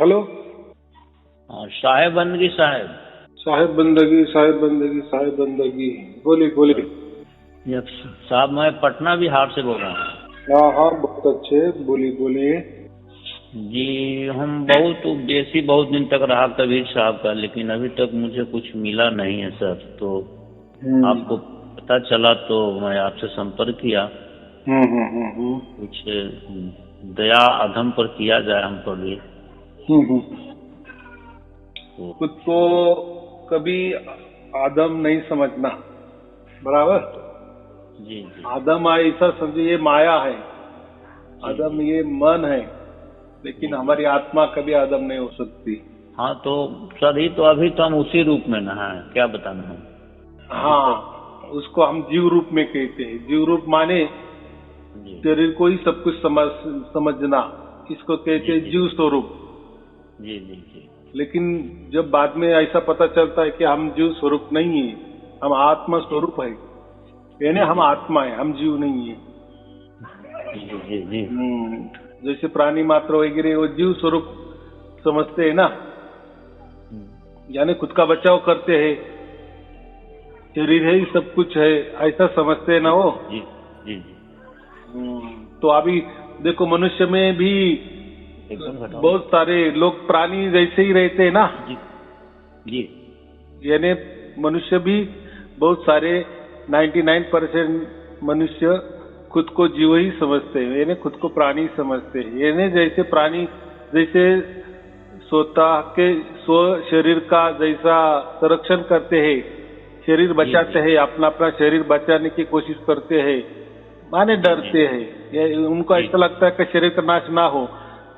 Hello. साहेब बंदगी साहेब। साहेब बंदगी साहेब बंदगी साहेब बंदगी। बोलिए बोलिए। यस साहब, मैं पटना बिहार से बोल रहा हूँ। हाँ हाँ, बहुत अच्छे, बोलिए बोलिए। जी, हम बहुत दिन तक रहा कबीर साहब का, लेकिन अभी तक मुझे कुछ मिला नहीं है सर। तो आपको पता चला तो मैं आपसे संपर्क किया। कुछ दया अधम पर किया जाए हम पर भी। खुद को कभी आदम नहीं समझना, बराबर। जी जी। आदम ऐसा समझे ये माया है, आदम जी। ये मन है, लेकिन जी। हमारी आत्मा कभी आदम नहीं हो सकती। हाँ तो सर, ही तो अभी तो हम उसी रूप में ना हैं, क्या बताना हम। हाँ, उसको हम जीव रूप में कहते हैं। जीव रूप माने शरीर को ही सब कुछ समझना, इसको कहते हैं जीव स्वरूप। जी जी जी। लेकिन जब बाद में ऐसा पता चलता है कि हम जीव स्वरूप नहीं है, हम आत्मा स्वरूप है, यानी हम आत्मा है, हम जीव नहीं है। जी जी। जैसे प्राणी मात्र वगैरह वो जीव स्वरूप समझते हैं ना, यानी खुद का बचाव करते हैं, शरीर है ही सब कुछ है, ऐसा समझते हैं ना वो। जी जी जी। तो अभी देखो, मनुष्य में भी बहुत सारे लोग प्राणी जैसे ही रहते हैं ना। जी जी। यानी मनुष्य भी बहुत सारे 99% मनुष्य खुद को जीव ही समझते हैं, यानी खुद को प्राणी समझते हैं। यानी जैसे प्राणी जैसे स्व शरीर का जैसा संरक्षण करते हैं, शरीर बचाते हैं, अपना अपना शरीर बचाने की कोशिश करते हैं, माने डरते हैं। उनको ऐसा लगता है कि शरीर का नाश ना हो,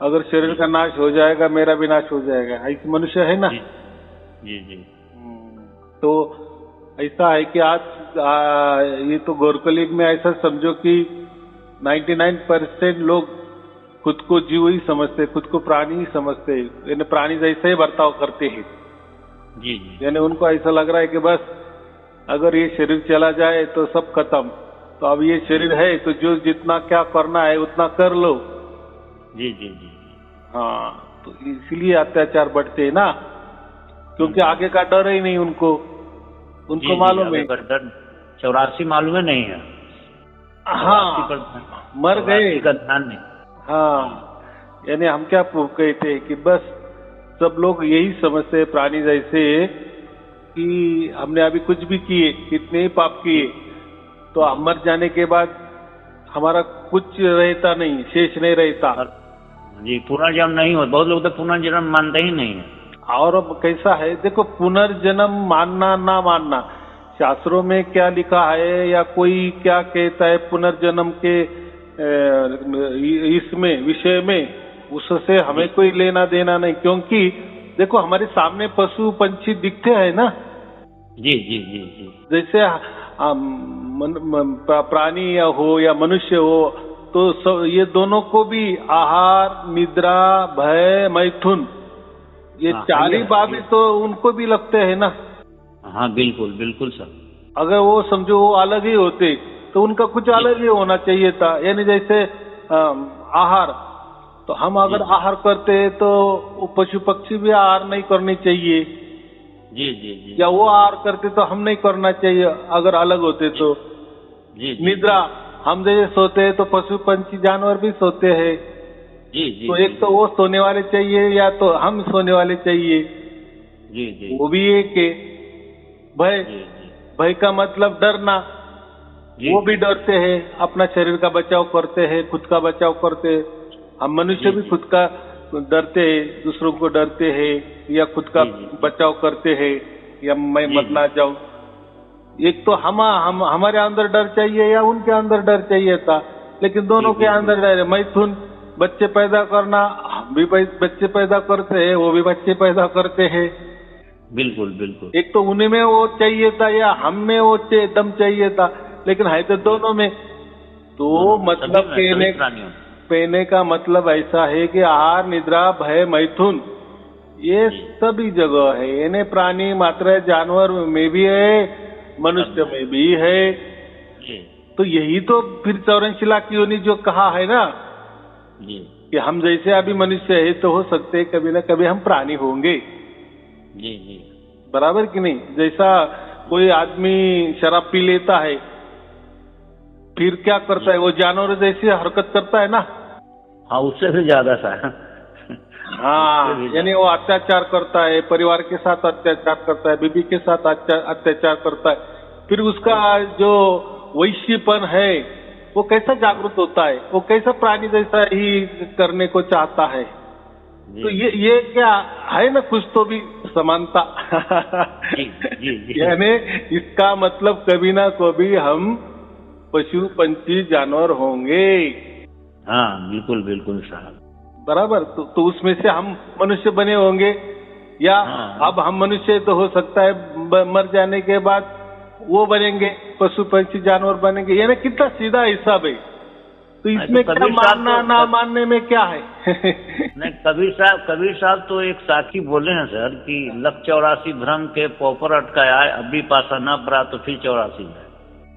अगर शरीर का नाश हो जाएगा मेरा भी नाश हो जाएगा, ऐसे मनुष्य है ना। जी जी। तो ऐसा है कि आज ये तो गौरकलिग में ऐसा समझो कि 99% लोग खुद को जीव ही समझते, खुद को प्राणी ही समझते, यानी प्राणी जैसे ही बर्ताव करते हैं। जी जी। यानी उनको ऐसा लग रहा है कि बस अगर ये शरीर चला जाए तो सब खत्म, तो अब ये शरीर है तो जो जितना क्या करना है उतना कर लो। जी जी जी। हाँ, तो इसलिए अत्याचार बढ़ते हैं ना, क्योंकि आगे का डर ही नहीं उनको मालूम है। 84 मालूम नहीं है। हाँ, मर गए का ध्यान नहीं। हाँ, यानी हम क्या कहते हैं कि बस सब लोग यही समझते हैं प्राणी जैसे कि हमने अभी कुछ भी किए, कितने ही पाप किए, तो हम मर जाने के बाद हमारा कुछ रहता नहीं, शेष नहीं रहता। जी, पुनर्जन्म नहीं हो, बहुत लोग तो पुनर्जन्म मानते ही नहीं है। और अब कैसा है, देखो पुनर्जन्म मानना ना मानना, शास्त्रों में क्या लिखा है या कोई क्या कहता है पुनर्जन्म के इसमें विषय में, उससे हमें कोई लेना देना नहीं। क्योंकि देखो हमारे सामने पशु पंछी दिखते हैं ना। जी जी जी जी। जैसे प्राणी हो या मनुष्य हो, तो ये दोनों को भी आहार, निद्रा, भय, मैथुन, ये चार ही बाबी तो उनको भी लगते हैं ना। हाँ बिल्कुल बिल्कुल सर। अगर वो समझो वो अलग ही होते तो उनका कुछ अलग ही होना चाहिए था। यानी जैसे आहार, तो हम अगर आहार करते हैं तो पशु पक्षी भी आहार नहीं करनी चाहिए। जी जी जी। या वो आहार करते तो हम नहीं करना चाहिए, अगर अलग होते तो। जी। निद्रा, हम जैसे सोते हैं तो पशु पंछी जानवर भी सोते हैं। जी जी। तो एक तो वो सोने वाले चाहिए या तो हम सोने वाले चाहिए। जी जी। वो भी एक है। भय का मतलब डरना, वो भी डरते हैं, अपना शरीर का बचाव करते हैं, खुद का बचाव करते हैं। हम मनुष्य भी खुद का डरते हैं, दूसरों को डरते हैं, या खुद का बचाव करते हैं, या मैं मर ना जाऊं। एक तो हमारे अंदर डर चाहिए या उनके अंदर डर चाहिए था, लेकिन दोनों के अंदर डर है। मैथुन, बच्चे पैदा करना, हम भी बच्चे पैदा करते हैं, वो भी बच्चे पैदा करते हैं। बिल्कुल बिल्कुल। एक तो उन्हीं में वो चाहिए था या हम में वो दम चाहिए था, लेकिन है तो दोनों में। तो मतलब कहने का मतलब ऐसा है कि आहार, निद्रा, भय, मैथुन, ये सभी जगह है। यानी प्राणी मात्र जानवर में भी है, मनुष्य में भी है। तो यही तो फिर 84 लाख योनि जो कहा है ना, कि हम जैसे अभी मनुष्य है तो हो सकते हैं कभी ना कभी हम प्राणी होंगे। जी जी बराबर कि नहीं? जैसा कोई आदमी शराब पी लेता है फिर क्या करता है, वो जानवर जैसी हरकत करता है ना। हाँ, उससे भी ज्यादा सा। हाँ, यानी वो अत्याचार करता है, परिवार के साथ अत्याचार करता है, बीबी के साथ अत्याचार करता है। फिर उसका जो वैश्यपन है वो कैसा जागृत होता है, वो कैसा प्राणी जैसा ही करने को चाहता है। तो ये क्या है ना, कुछ तो भी समानता। जी जी जी। यानी इसका मतलब कभी ना कभी हम पशु पंछी जानवर होंगे। हाँ, बिल्कुल बिल्कुल साहब। बराबर। तो उसमें से हम मनुष्य बने होंगे, या हाँ। अब हम मनुष्य तो हो सकता है मर जाने के बाद वो बनेंगे, पशु पंछी जानवर बनेंगे। यानी कितना सीधा हिसाब है। तो इसमें क्या मानना ना मानने में क्या है? नहीं, कबीर साहब तो एक साखी बोले हैं सर कि लख 84 भ्रम के पोपर अटकाया, अभी पासा न पड़ा तो फिर 84 है।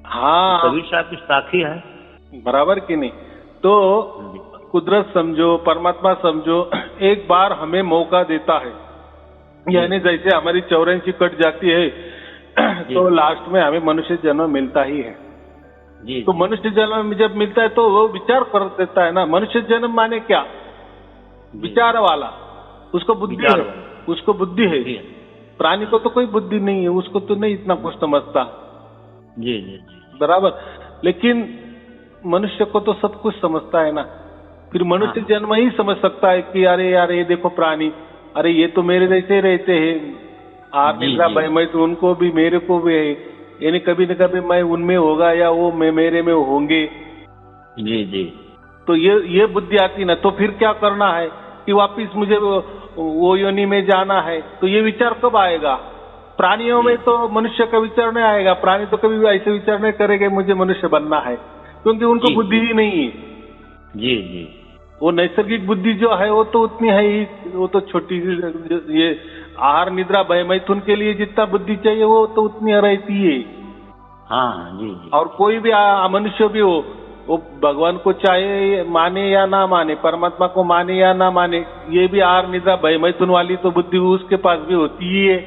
हाँ, तो कबीर साहब की साखी है। बराबर कि नहीं? तो कुदरत समझो, परमात्मा समझो, एक बार हमें मौका देता है। यानी जैसे हमारी 84 कट जाती है तो लास्ट में हमें मनुष्य जन्म मिलता ही है। जी। तो मनुष्य जन्म जब मिलता है तो वो विचार कर देता है ना। मनुष्य जन्म माने क्या? विचार वाला, उसको बुद्धि है, उसको बुद्धि है। प्राणी को तो कोई बुद्धि नहीं है, उसको तो नहीं इतना कुछ समझता। जी जी जी, बराबर। लेकिन मनुष्य को तो सब कुछ समझता है ना। फिर मनुष्य जन्म ही समझ सकता है कि अरे यार ये देखो प्राणी, अरे ये तो मेरे जैसे रहते हैं, आप निद्रा भयमय, तो उनको भी मेरे को भी है। यानी कभी न कभी मैं उनमें होगा या वो मेरे में होंगे। जी जी। तो ये बुद्धि आती ना, तो फिर क्या करना है कि वापिस मुझे वो योनि में जाना है। तो ये विचार कब आएगा? प्राणियों में तो मनुष्य का विचार नहीं आएगा। प्राणी तो कभी भी ऐसे विचार नहीं करेंगे मुझे मनुष्य बनना है, क्योंकि उनको बुद्धि ही नहीं है। जी जी। वो नैसर्गिक बुद्धि जो है वो तो उतनी है ही, वो तो छोटी, ये आहार निद्रा भय मैथुन के लिए जितना बुद्धि चाहिए वो तो उतनी रहती है। हाँ जी जी। और कोई भी मनुष्य भी हो, वो भगवान को चाहे माने या ना माने, परमात्मा को माने या ना माने, ये भी आहार निद्रा भय मैथुन वाली तो बुद्धि उसके पास भी होती ही है।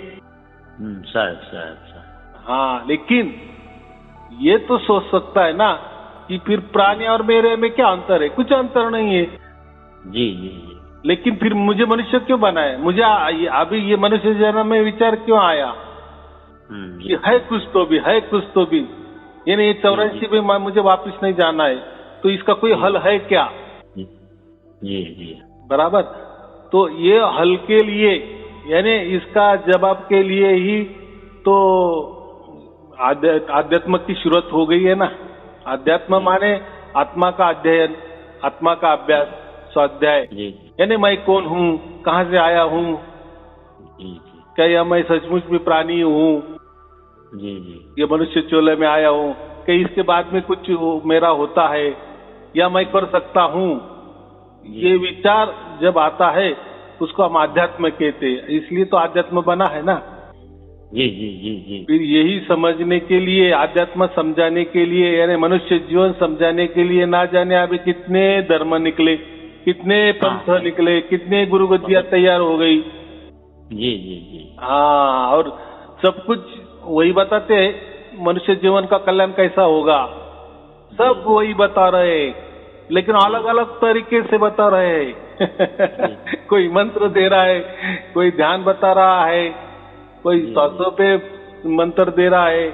शायद। हाँ, लेकिन ये तो सोच सकता है ना कि फिर प्राणी और मेरे में क्या अंतर है? कुछ अंतर नहीं है। जी जी जी। लेकिन फिर मुझे मनुष्य क्यों बनाया? मुझे अभी ये मनुष्य जन्म में विचार क्यों आया कि है कुछ तो भी, है कुछ तो भी, यानी 84 में मुझे वापस नहीं जाना है, तो इसका कोई हल है क्या? जी जी। बराबर। तो ये हल के लिए, यानी इसका जवाब के लिए ही तो आध्यात्म की शुरुआत हो गई है ना। अध्यात्म माने आत्मा का अध्ययन, आत्मा का अभ्यास, स्वाध्याय। यानी मैं कौन हूँ, कहाँ से आया हूँ, क्या या मैं सचमुच भी प्राणी हूँ, जी जी, ये मनुष्य चोले में आया हूँ, कि इसके बाद में कुछ मेरा होता है या मैं कर सकता हूँ। ये विचार जब आता है उसको हम आध्यात्म कहते हैं। इसलिए तो आध्यात्म बना है ना। जी जी जी जी। फिर यही समझने के लिए, आध्यात्म समझाने के लिए, यानी मनुष्य जीवन समझाने के लिए ना जाने अभी कितने धर्म निकले, कितने पंथ निकले, कितने गुरु गद्दियां तैयार हो गई। जी जी जी। हाँ, और सब कुछ वही बताते हैं मनुष्य जीवन का कल्याण कैसा होगा, सब वही बता रहे हैं, लेकिन अलग अलग तरीके से बता रहे हैं। कोई मंत्र दे रहा है, कोई ध्यान बता रहा है, कोई सांसों पे मंत्र दे रहा है,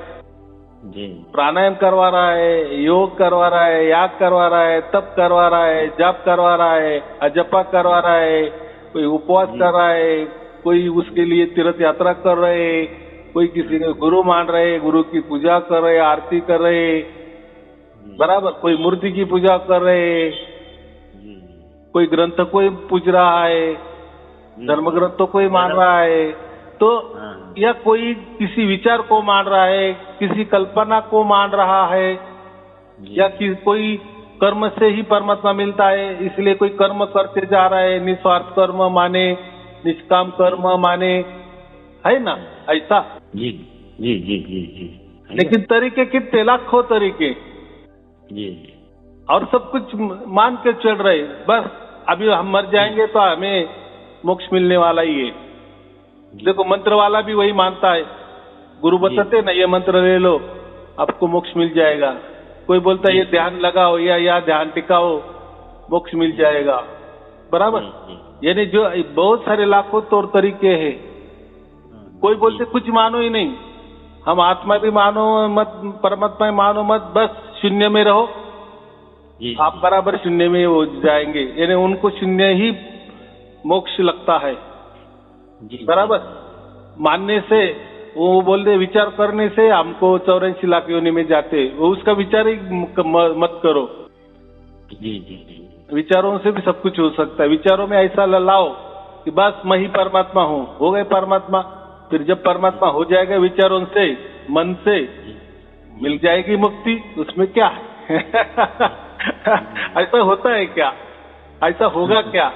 प्राणायाम करवा रहा है, योग करवा रहा है, याग करवा रहा है, तप करवा रहा है, जाप करवा रहा है, अजपा करवा रहा है, कोई उपवास कर रहा है, कोई उसके लिए तीर्थ यात्रा कर रहे हैं, कोई किसी को गुरु मान रहे, गुरु की पूजा कर रहे, आरती कर रहे, बराबर, कोई मूर्ति की पूजा कर रहे, कोई ग्रंथ कोई पूज रहा है, धर्म ग्रंथ तो कोई मान रहा है, तो या कोई किसी विचार को मान रहा है, किसी कल्पना को मान रहा है, या कोई कर्म से ही परमात्मा मिलता है इसलिए कोई कर्म करते जा रहा है, निस्वार्थ कर्म माने, निष्काम कर्म माने, है ना ऐसा। जी जी जी जी जी। लेकिन तरीके कितने, लाखों तरीके, जी, और सब कुछ मान के चल रहे, बस अभी हम मर जाएंगे तो हमें मोक्ष मिलने वाला ही है। देखो मंत्र वाला भी वही मानता है, गुरु बताते ना ये मंत्र ले लो आपको मोक्ष मिल जाएगा। कोई बोलता है ये ध्यान लगाओ या ध्यान टिकाओ मोक्ष मिल जाएगा, बराबर। यानी जो बहुत सारे लाखों तौर तरीके हैं। कोई बोलते कुछ मानो ही नहीं, हम आत्मा भी मानो मत, परमात्मा भी मानो मत, बस शून्य में रहो, आप बराबर शून्य में हो जाएंगे। यानी उनको शून्य ही मोक्ष लगता है, बराबर। मानने से वो बोलते विचार करने से हमको 84 लाख योनि में जाते, वो उसका विचार ही मत करो। जी विचारों से भी सब कुछ हो सकता है। विचारों में ऐसा लाओ कि बस मैं ही परमात्मा हूँ, हो गए परमात्मा। फिर जब परमात्मा हो जाएगा विचारों से, मन से, मिल जाएगी मुक्ति। उसमें क्या है? ऐसा होता है क्या? ऐसा होगा क्या?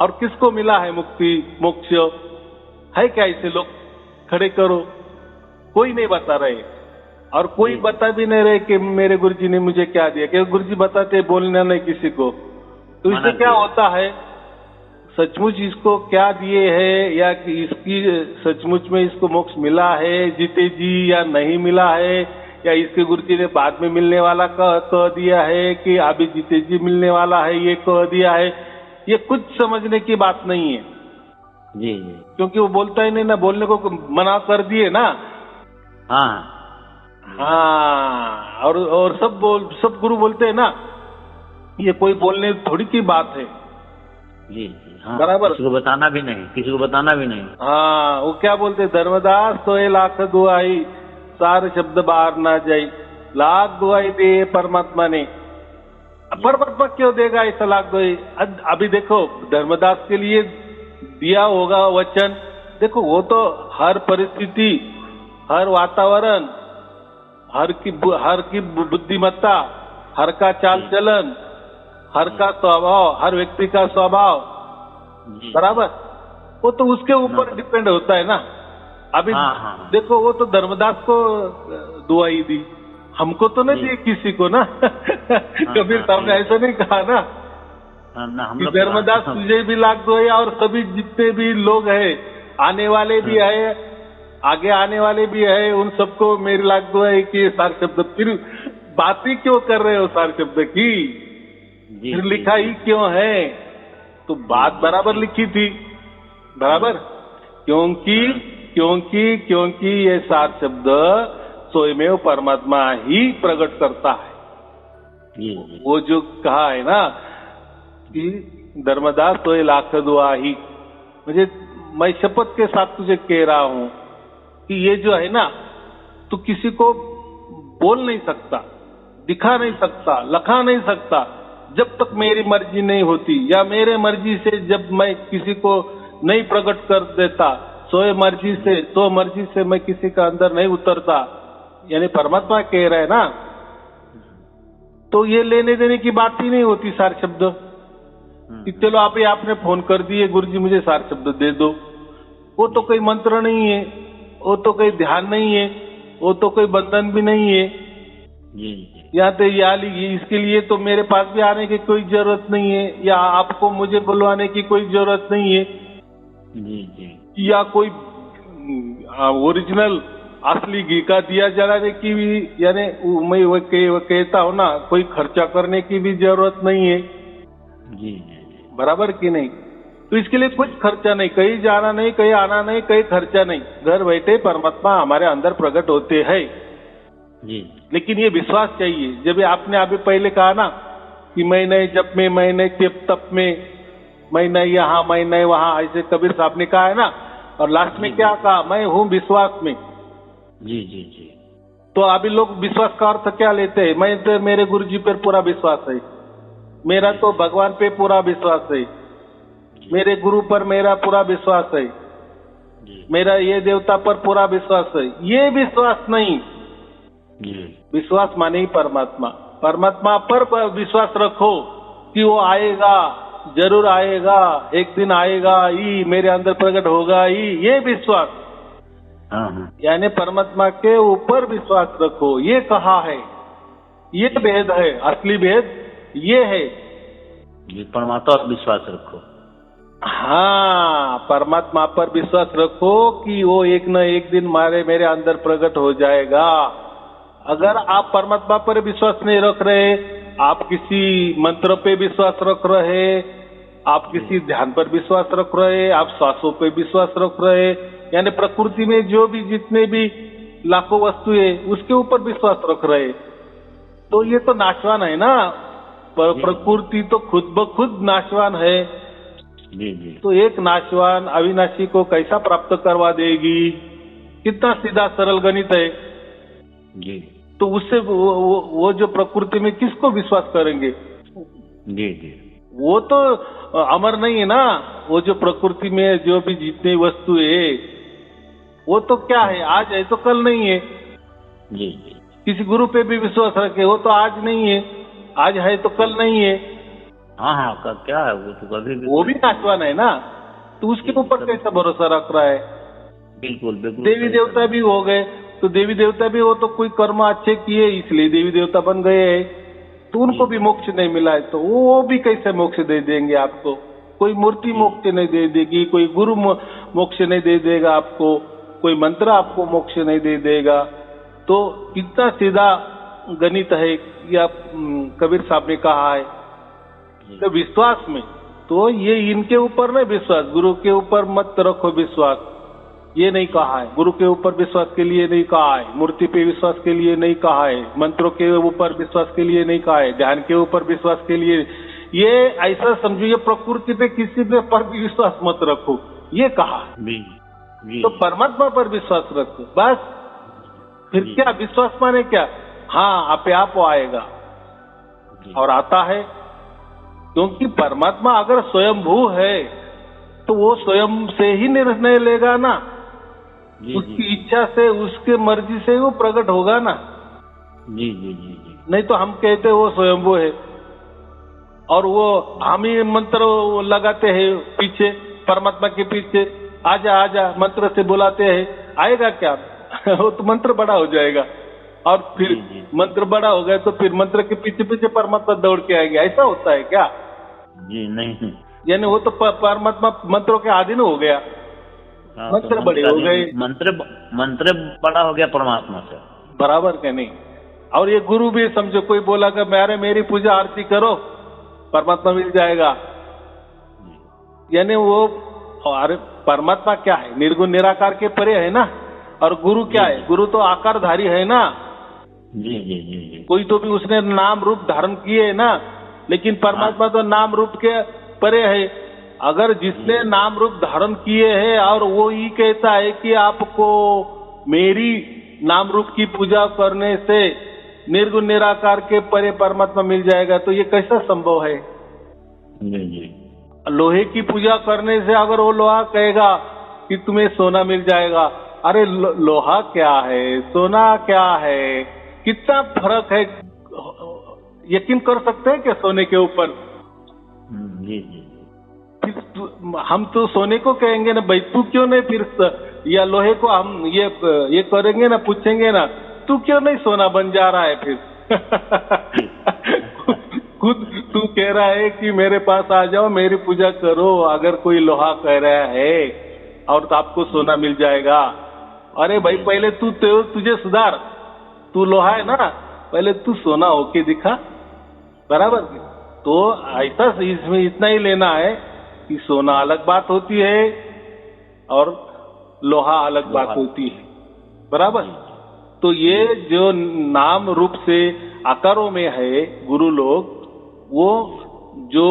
और किसको मिला है मुक्ति मोक्ष? है क्या ऐसे लोग? खड़े करो, कोई नहीं बता रहे और कोई बता भी नहीं रहे कि मेरे गुरुजी ने मुझे क्या दिया। क्योंकि गुरुजी बताते बोलना नहीं किसी को, तो इससे क्या होता है? सचमुच इसको क्या दिए है या कि इसकी सचमुच में इसको मोक्ष मिला है जीते जी या नहीं मिला है, या इसके गुरुजी ने बाद में मिलने वाला कह दिया है कि अभी जीते जी मिलने वाला है ये कह दिया है, ये कुछ समझने की बात नहीं है। जी क्योंकि वो बोलता ही नहीं ना, बोलने को मना कर दिए ना। हाँ और सब गुरु बोलते हैं ना, ये कोई बोलने थोड़ी की बात है। जी हाँ, बराबर। किसी को बताना भी नहीं, किसी को बताना भी नहीं। हाँ, वो क्या बोलते धर्मदास तो ये लाख दुआई सारे शब्द बाहर ना जाए, लाख दुआई दे परमात्मा ने। परमात्मा क्यों देगा ऐसा लाख दुआई? अभी देखो धर्मदास के लिए दिया होगा वचन, देखो वो तो हर परिस्थिति, हर वातावरण, हर की बुद्धिमत्ता, हर का चाल चलन, हर का स्वभाव, हर व्यक्ति का स्वभाव, बराबर, वो तो उसके ऊपर डिपेंड होता है ना। अभी देखो वो तो धर्मदास को दुआई दी, हमको तो नहीं दी किसी को ना। कबीर साहब ने ऐसा नहीं कहा ना कि धर्मदास तुझे भी लाख दुआई और सभी जितने भी लोग हैं, आने वाले भी है, आगे आने वाले भी है, उन सबको मेरी लाख दुआई की सार शब्द। फिर बात ही क्यों कर रहे हो सार शब्द की? फिर लिखा ही क्यों है? तो बात बराबर लिखी थी, बराबर। क्योंकि ये सार शब्द स्वयमेव परमात्मा ही प्रकट करता है। वो जो कहा है ना कि धर्मदास तो ये लाख दुआ ही, मुझे मैं शपथ के साथ तुझे कह रहा हूं कि ये जो है ना, तू किसी को बोल नहीं सकता, दिखा नहीं सकता, लखा नहीं सकता, जब तक मेरी मर्जी नहीं होती, या मेरे मर्जी से जब मैं किसी को नहीं प्रकट कर देता, सो मर्जी से मैं किसी का अंदर नहीं उतरता, यानी परमात्मा कह रहा है ना, तो ये लेने देने की बात ही नहीं होती सार शब्द कि चलो अभी आपने फोन कर दिए गुरुजी मुझे सार शब्द दे दो। वो तो कोई मंत्र नहीं है, वो तो कोई ध्यान नहीं है, वो तो कोई बंधन भी नहीं है। यहाँ तो इसके लिए तो मेरे पास भी आने की कोई जरूरत नहीं है, या आपको मुझे बुलवाने की कोई जरूरत नहीं है, या कोई ओरिजिनल असली घी का दिया जलाने की भी, यानी मैं वो कहता हूँ ना, कोई खर्चा करने की भी जरूरत नहीं है। बराबर कि नहीं? तो इसके लिए कुछ खर्चा नहीं, कहीं जाना नहीं, कहीं आना नहीं, कहीं खर्चा नहीं, घर बैठे परमात्मा हमारे अंदर प्रकट होते हैं। लेकिन ये विश्वास चाहिए। जब आपने अभी पहले कहा ना कि मैं नहीं जब में, मैं नहीं तप में, मैं नहीं यहाँ, मैं नहीं वहां, ऐसे कबीर साहब ने कहा है ना, और लास्ट में क्या कहा? मैं हूँ विश्वास में। तो अभी लोग विश्वास का अर्थ क्या लेते हैं? मैं तो मेरे गुरुजी पर पूरा विश्वास है, मेरा तो भगवान पे पूरा विश्वास है, मेरे गुरु पर मेरा पूरा विश्वास है, मेरा ये देवता पर पूरा विश्वास है। ये विश्वास नहीं, विश्वास माने ही परमात्मा। परमात्मा पर विश्वास रखो कि वो आएगा, जरूर आएगा, एक दिन आएगा ही, मेरे अंदर प्रकट होगा ही, ये विश्वास। यानी परमात्मा के ऊपर विश्वास रखो, ये कहा है। ये भेद है, असली भेद ये है जी, परमात्मा पर विश्वास रखो। हाँ, परमात्मा पर विश्वास रखो कि वो एक न एक दिन मेरे अंदर प्रकट हो जाएगा। अगर आप परमात्मा पर विश्वास नहीं रख रहे, आप किसी मंत्र पे विश्वास रख रहे, आप किसी ध्यान पर विश्वास रख रहे, आप श्वासों पे विश्वास रख रहे, यानी प्रकृति में जो भी जितने भी लाखों वस्तु है उसके ऊपर विश्वास रख रहे, तो ये तो नाशवान है ना। प्रकृति तो खुद ब खुद नाशवान है। जी जी। तो एक नाशवान अविनाशी को कैसा प्राप्त करवा देगी? कितना सीधा सरल गणित है। जी। तो उससे वो जो प्रकृति में किसको विश्वास करेंगे? जी जी। वो तो अमर नहीं है ना। वो जो प्रकृति में जो भी जितनी वस्तु है वो तो क्या है, आज है तो कल नहीं है। जी जी। किसी गुरु पे भी विश्वास रखे, वो तो आज नहीं है, आज है तो कल नहीं है। हाँ हाँ, क्या है वो तो कभी भी, वो भी नाशवान है ना। तो उसके ऊपर कैसा भरोसा रख रहा है? बिल्कुल बिल्कुल। देवी देवता भी हो गए, तो देवी देवता भी वो तो कोई कर्म अच्छे किए इसलिए देवी देवता बन गए हैं, तो उनको भी मोक्ष नहीं मिला है, तो वो भी कैसे मोक्ष दे देंगे आपको? कोई मूर्ति मोक्ष नहीं दे देगी, कोई गुरु मोक्ष नहीं दे देगा आपको, कोई मंत्र आपको मोक्ष नहीं दे देगा। तो इतना सीधा गणित है, या कबीर साहब ने कहा है तो विश्वास में, तो ये इनके ऊपर नहीं विश्वास, गुरु के ऊपर मत रखो विश्वास, ये नहीं कहा है। गुरु के ऊपर विश्वास के लिए नहीं कहा है, मूर्ति पे विश्वास के लिए नहीं कहा है, मंत्रों के ऊपर विश्वास के लिए नहीं कहा है, ध्यान के ऊपर विश्वास के लिए। ये ऐसा समझो, ये प्रकृति पे किसी पे पर भी विश्वास मत रखो, ये कहा। तो परमात्मा पर विश्वास रखो बस। फिर क्या विश्वास माने क्या? हाँ, आपे आप वो आएगा, और आता है, क्योंकि परमात्मा अगर स्वयंभू है तो वो स्वयं से ही निर्णय लेगा ना। उसकी इच्छा से, उसके मर्जी से वो प्रकट होगा ना। जी जी जी जी। नहीं तो हम कहते वो स्वयंभू है, और वो हम ही मंत्र लगाते हैं पीछे, परमात्मा के पीछे, आजा आजा मंत्र से बुलाते हैं, आएगा क्या? वो तो मंत्र बड़ा हो जाएगा, और फिर मंत्र बड़ा हो गया तो फिर मंत्र के पीछे पीछे परमात्मा दौड़ के आएगा। ऐसा होता है क्या? जी नहीं। यानी वो तो परमात्मा मंत्रों के अधीन हो गया। मंत्र तो बड़े हो गए, मंत्र बड़ा हो गया परमात्मा से, बराबर के नहीं? और ये गुरु भी समझो, कोई बोला कि मेरी पूजा आरती करो, परमात्मा मिल जाएगा। यानी वो, अरे परमात्मा क्या है? निर्गुण निराकार के परे है ना। और गुरु क्या है? गुरु तो आकारधारी है ना। जी जी जी जी। कोई तो भी उसने नाम रूप धारण किए है ना, लेकिन परमात्मा तो नाम रूप के परे है। अगर जिसने नाम रूप धारण किए हैं और वो ही कहता है कि आपको मेरी नाम रूप की पूजा करने से निर्गुण निराकार के परे परमात्मा मिल जाएगा, तो ये कैसा संभव है? जी जी। लोहे की पूजा करने से अगर वो लोहा कहेगा कि तुम्हें सोना मिल जाएगा, अरे लोहा क्या है, सोना क्या है, कितना फर्क है? यकीन कर सकते हैं क्या सोने के ऊपर? जी जी। हम तो सोने को कहेंगे ना भाई, तू क्यों नहीं फिर, या लोहे को हम ये करेंगे ना, पूछेंगे ना, तू क्यों नहीं सोना बन जा रहा है फिर? खुद तू कह रहा है कि मेरे पास आ जाओ, मेरी पूजा करो। अगर कोई लोहा कह रहा है और तो आपको सोना मिल जाएगा, अरे भाई पहले तुझे सुधार, तू लोहा है ना, पहले तू सोना होके दिखा, बराबर? तो ऐसा इसमें इतना ही लेना है कि सोना अलग बात होती है और लोहा अलग बात होती है, बराबर? तो ये जो नाम रूप से आकारों में है गुरु लोग, वो जो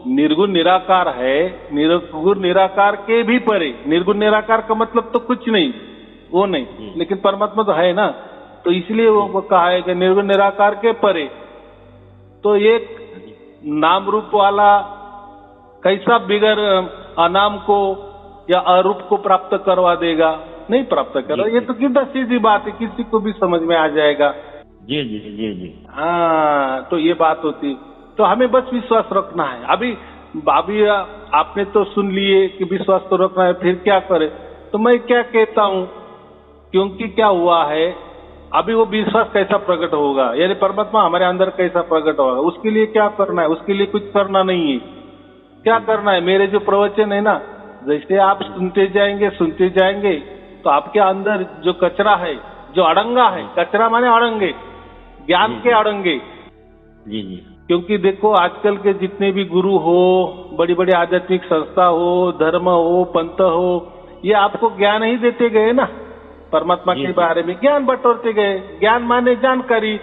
निर्गुण निराकार है, निर्गुण निराकार के भी परे, निर्गुण निराकार का मतलब तो कुछ नहीं, वो नहीं, लेकिन परमात्मा तो है ना, तो इसलिए वो कहा है कि निर्गुण निराकार के परे। तो एक नाम रूप वाला कैसा बिगर अनाम को या अरूप को प्राप्त करवा देगा? नहीं प्राप्त करो। ये तो कितना सीधी बात है, किसी को भी समझ में आ जाएगा। जी जी जी जी। हाँ, तो ये बात होती। तो हमें बस विश्वास रखना है। अभी आपने तो सुन लिए कि विश्वास तो रखना है, फिर क्या करे? तो मैं क्या कहता हूँ, क्योंकि क्या हुआ है, अभी वो विश्वास कैसा प्रकट होगा, यानी परमात्मा हमारे अंदर कैसा प्रकट होगा, उसके लिए क्या करना है? उसके लिए कुछ करना नहीं है। क्या करना है? मेरे जो प्रवचन है ना, जैसे आप सुनते जाएंगे तो आपके अंदर जो कचरा है, जो अड़ंगा है, कचरा माने अड़ंगे, ज्ञान के अड़ंगे। जी जी। क्योंकि देखो आजकल के जितने भी गुरु हो, बड़ी बड़ी आध्यात्मिक संस्था हो, धर्म हो, पंथ हो, ये आपको ज्ञान ही देते गए ना, परमात्मा के बारे में ज्ञान बटोरते गए। ज्ञान माने जानकारी,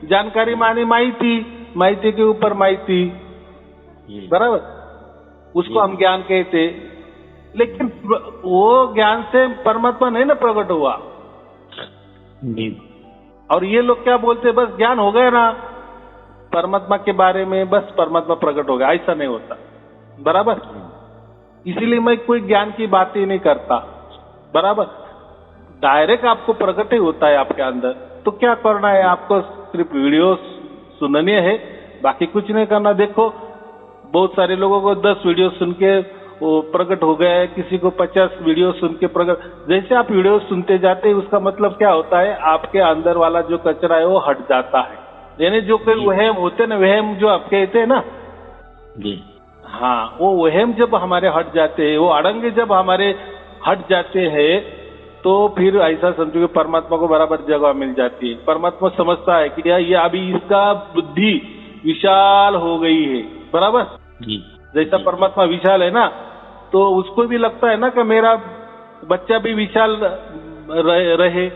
जानकारी माने माहिती, माहिती के ऊपर माहिती, बराबर, उसको हम ज्ञान कहते। लेकिन वो ज्ञान से परमात्मा नहीं ना प्रकट हुआ। और ये लोग क्या बोलते, बस ज्ञान हो गया ना परमात्मा के बारे में, बस परमात्मा प्रकट हो गया। ऐसा नहीं होता, बराबर। इसीलिए मैं कोई ज्ञान की बात ही नहीं करता, बराबर। डायरेक्ट आपको प्रकट ही होता है आपके अंदर। तो क्या करना है आपको? सिर्फ वीडियो सुनने है, बाकी कुछ नहीं करना। देखो बहुत सारे लोगों को 10 वीडियो सुन के वो प्रकट हो गया है, किसी को 50 वीडियो सुन के प्रकट। जैसे आप वीडियो सुनते जाते हैं, उसका मतलब क्या होता है? आपके अंदर वाला जो कचरा है वो हट जाता है। यानी जो कोई वहम होते ना, वहम जो आप कहते हैं ना जी, हाँ, वो वहम जब हमारे हट जाते हैं, वो अड़ंगे जब हमारे हट जाते हैं, तो फिर ऐसा समझो कि परमात्मा को बराबर जगह मिल जाती है। परमात्मा समझता है कि यार ये अभी इसका बुद्धि विशाल हो गई है, बराबर जी। जैसा परमात्मा विशाल है ना, तो उसको भी लगता है ना कि मेरा बच्चा भी विशाल रहे।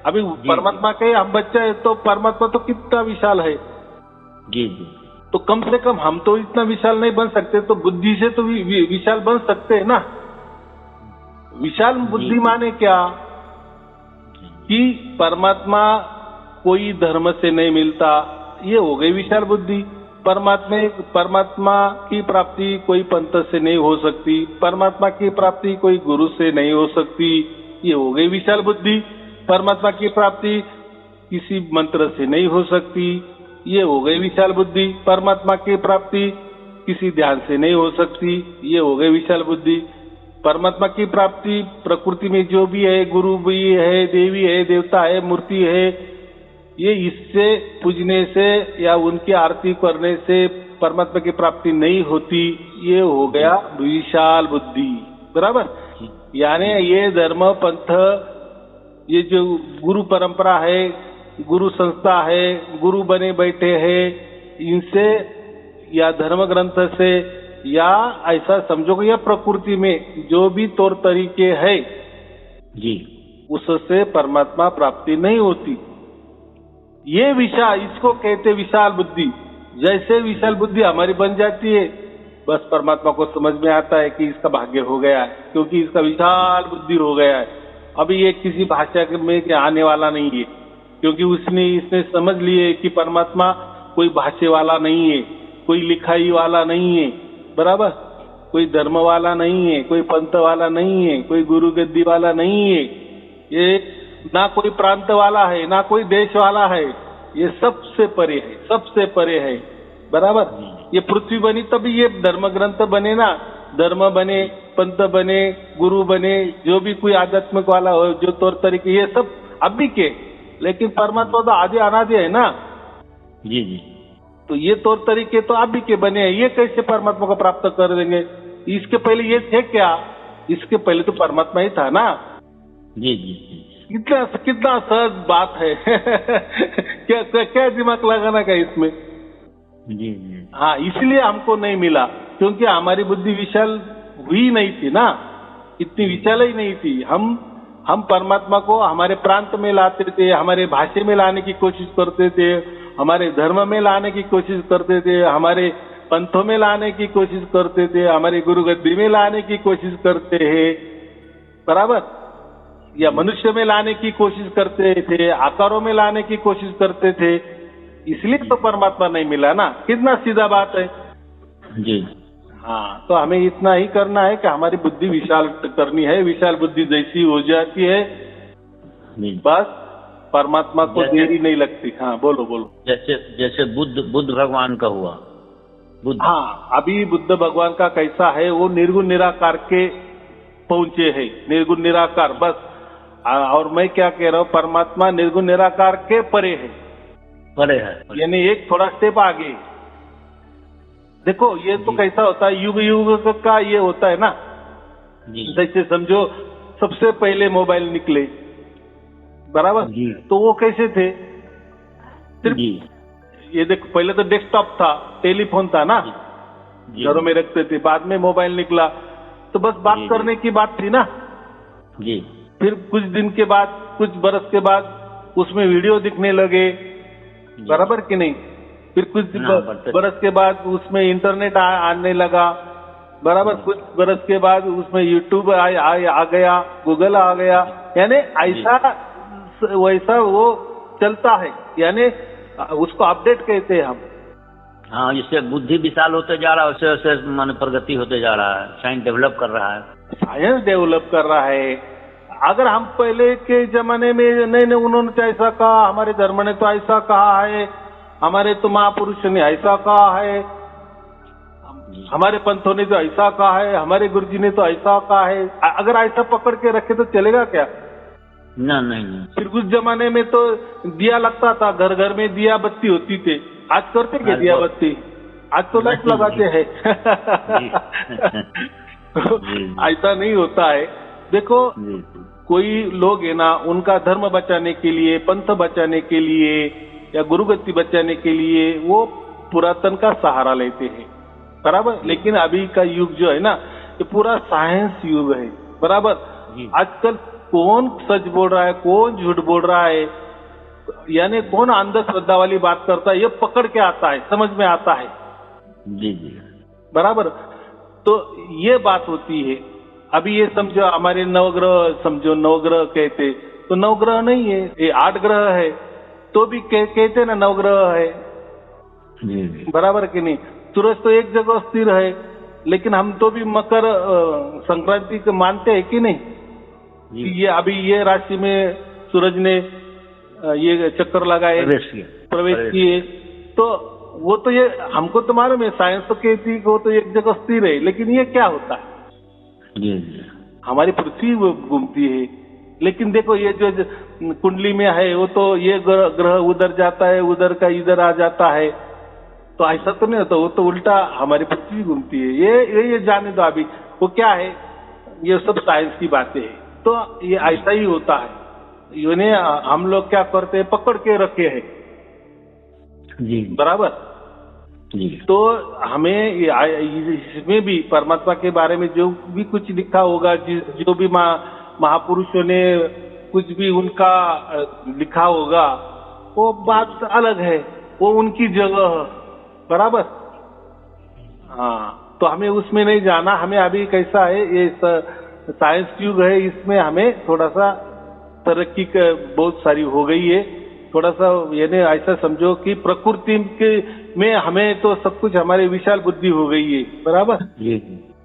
अभी परमात्मा के हम बच्चा है, तो परमात्मा तो कितना विशाल है जी जी। तो कम से कम हम तो इतना विशाल नहीं बन सकते, तो बुद्धि से तो विशाल बन सकते हैं ना। विशाल बुद्धि माने क्या कि परमात्मा कोई धर्म से नहीं मिलता, ये हो गई विशाल बुद्धि। परमात्मा की प्राप्ति कोई पंथ से नहीं हो सकती, परमात्मा की प्राप्ति कोई गुरु से नहीं हो सकती, ये हो गई विशाल बुद्धि। परमात्मा की प्राप्ति किसी मंत्र से नहीं हो सकती, ये हो गई विशाल बुद्धि। परमात्मा की प्राप्ति किसी ध्यान से नहीं हो सकती, ये हो गई विशाल बुद्धि। परमात्मा की प्राप्ति प्रकृति में जो भी है, गुरु भी है, देवी है, देवता है, मूर्ति है, ये इससे पूजने से या उनकी आरती करने से परमात्मा की प्राप्ति नहीं होती, ये हो गया विशाल बुद्धि, बराबर। यानी ये धर्म पंथ, ये जो गुरु परंपरा है, गुरु संस्था है, गुरु बने बैठे हैं, इनसे या धर्म ग्रंथ से या ऐसा समझो कि या प्रकृति में जो भी तौर तरीके है जी, उससे परमात्मा प्राप्ति नहीं होती। ये विशाल, इसको कहते विशाल बुद्धि। जैसे विशाल बुद्धि हमारी बन जाती है, बस परमात्मा को समझ में आता है कि इसका भाग्य हो गया है, क्योंकि इसका विशाल बुद्धि हो गया है। अभी ये किसी भाषा में आने वाला नहीं है, क्योंकि इसने समझ लिए कि परमात्मा कोई भाषा वाला नहीं है, कोई लिखाई वाला नहीं है, बराबर, कोई धर्म वाला नहीं है, कोई पंथ वाला नहीं है, कोई गुरु गद्दी वाला नहीं है, ये ना कोई प्रांत वाला है, ना कोई देश वाला है, ये सबसे परे है, सबसे परे है, बराबर। ये पृथ्वी बनी तभी ये धर्म ग्रंथ बने ना, धर्म बने, पंथ बने, गुरु बने, जो भी कोई आध्यात्मिक वाला हो, जो तौर तरीके, ये सब अभी के। लेकिन परमात्मा तो आदि अनादि है ना जी जी। तो ये तौर तरीके तो अभी के बने हैं, ये कैसे परमात्मा को प्राप्त कर देंगे? इसके पहले ये थे क्या? इसके पहले तो परमात्मा ही था ना जी जी। कितना सहज बात है क्या दिमाग लगाना का इसमें जी जी। हाँ, इसलिए हमको नहीं मिला, क्योंकि हमारी बुद्धि विशाल हुई नहीं थी ना, इतनी विशाल ही नहीं थी। हम परमात्मा को हमारे प्रांत में लाते थे, हमारे भाषा में लाने की कोशिश करते थे, हमारे धर्म में लाने की कोशिश करते थे, हमारे पंथों में लाने की कोशिश करते थे, हमारे गुरु गद्दी में लाने की कोशिश करते हैं, बराबर, या मनुष्य में लाने की कोशिश करते थे, आकारों में लाने की कोशिश करते थे। इसलिए तो परमात्मा नहीं मिला ना। कितना सीधा बात है जी। हाँ, तो हमें इतना ही करना है कि हमारी बुद्धि विशाल करनी है। विशाल बुद्धि जैसी हो जाती है, बस परमात्मा को देरी नहीं लगती। हाँ, बोलो। जैसे बुद्ध भगवान का हुआ, बुद्ध। हाँ, अभी बुद्ध भगवान का कैसा है, वो निर्गुण निराकार के पहुंचे है, निर्गुण निराकार। बस और मैं क्या कह रहा हूँ, परमात्मा निर्गुण निराकार के परे है, परे है। यानी एक थोड़ा स्टेप आगे। देखो ये तो कैसा होता है, युग युग का ये होता है ना। जी जैसे समझो सबसे पहले मोबाइल निकले, बराबर, जी तो वो कैसे थे? सिर्फ जी ये देखो, पहले तो डेस्कटॉप था, टेलीफोन था ना, जी घरों में रखते थे। बाद में मोबाइल निकला, तो बस बात जी, करने की बात थी ना। जी फिर कुछ दिन के बाद, कुछ बरस के बाद उसमें वीडियो दिखने लगे, बराबर कि नहीं? फिर कुछ बरस के बाद उसमें इंटरनेट आने लगा, बराबर। कुछ बरस के बाद उसमें यूट्यूब आ गया, गूगल आ गया, यानी ऐसा वैसा वो चलता है, यानी उसको अपडेट कहते हैं हम। हाँ, जिससे बुद्धि विशाल होते जा रहा है, वैसे वैसे मन प्रगति होते जा रहा है, साइंस डेवलप कर रहा है। साइंस डेवलप कर रहा है। अगर हम पहले के जमाने में नहीं उन्होंने तो ऐसा कहा, हमारे धर्म ने तो ऐसा कहा है, हमारे तो महापुरुष ने ऐसा कहा है, हमारे पंथों ने तो ऐसा कहा है, हमारे गुरुजी ने तो ऐसा कहा है, अगर ऐसा पकड़ के रखे तो चलेगा क्या? नहीं। फिर कुछ जमाने में तो दिया लगता था, घर घर में दिया बत्ती होती थी। आज करते क्या दिया बत्ती? आज तो लाइट लगाते हैं। ऐसा नहीं होता है। देखो कोई लोग है ना, उनका धर्म बचाने के लिए, पंथ बचाने के लिए या गुरुगति बचाने के लिए वो पुरातन का सहारा लेते हैं, बराबर। लेकिन अभी का युग जो है ना, ये पूरा साइंस युग है, बराबर। आजकल कौन सच बोल रहा है, कौन झूठ बोल रहा है, यानी कौन अंधश्रद्धा वाली बात करता है, ये पकड़ के आता है, समझ में आता है। जी बराबर। तो ये बात होती है। अभी ये समझो हमारे नवग्रह, समझो नवग्रह कहते, तो नवग्रह नहीं है, ये 8 ग्रह है, तो भी कहते ना नवग्रह है, बराबर कि नहीं? सूरज तो एक जगह स्थिर है, लेकिन हम तो भी मकर संक्रांति को मानते हैं कि नहीं? ये अभी ये राशि में सूरज ने ये चक्कर लगाए, प्रवेश किए, तो वो तो ये हमको तो मालूम है, साइंस तो कहती है कि वो तो एक जगह स्थिर है, लेकिन ये क्या होता है? हमारी पृथ्वी घूमती है। लेकिन देखो ये जो कुंडली में है, वो तो ये ग्रह उधर जाता है, उधर का इधर आ जाता है, तो ऐसा तो नहीं होता, वो तो उल्टा हमारी पृथ्वी घूमती है। ये जाने दो अभी, वो क्या है, ये सब साइंस की बातें हैं। तो ये ऐसा ही होता है, यानी हम लोग क्या करते हैं, पकड़ के रखे हैं, बराबर। तो हमें इसमें भी परमात्मा के बारे में जो भी कुछ लिखा होगा, जो भी महापुरुषों ने कुछ भी उनका लिखा होगा, वो बात अलग है, वो उनकी जगह, बराबर। हाँ, तो हमें उसमें नहीं जाना। हमें अभी कैसा है, ये साइंस युग है, इसमें हमें थोड़ा सा तरक्की बहुत सारी हो गई है। थोड़ा सा यानी ऐसा समझो कि प्रकृति के में हमें तो सब कुछ, हमारी विशाल बुद्धि हो गई है, बराबर।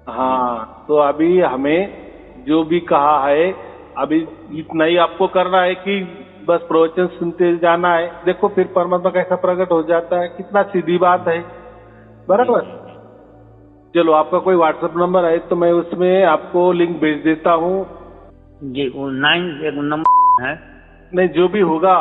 हाँ, तो अभी हमें जो भी कहा है, अभी इतना ही आपको करना है कि बस प्रवचन सुनते जाना है। देखो फिर परमात्मा कैसा प्रकट हो जाता है, कितना सीधी बात है, बराबर। चलो, आपका कोई व्हाट्सएप नंबर है तो मैं उसमें आपको लिंक भेज देता हूँ। जी, 9 नंबर है। नहीं, जो भी होगा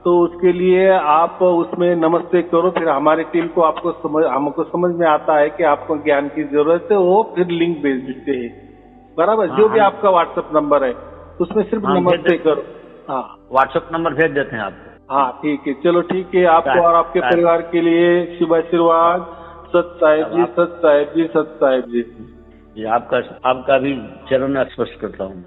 तो उसके लिए आप उसमें नमस्ते करो, फिर हमारी टीम को हमको समझ में आता है कि आपको ज्ञान की जरूरत है, वो फिर लिंक भेज देते हैं, बराबर। जो भी आपका व्हाट्सएप नंबर है उसमें सिर्फ नमस्ते करो। हाँ, व्हाट्सएप नंबर भेज देते हैं आपको। हाँ, ठीक है, चलो ठीक है। आपको और आपके परिवार के लिए शुभ आशीर्वाद। सत साहेब जी, सत साहेब जी, सत साहेब जी। आपका भी चरण स्पर्श करता हूँ।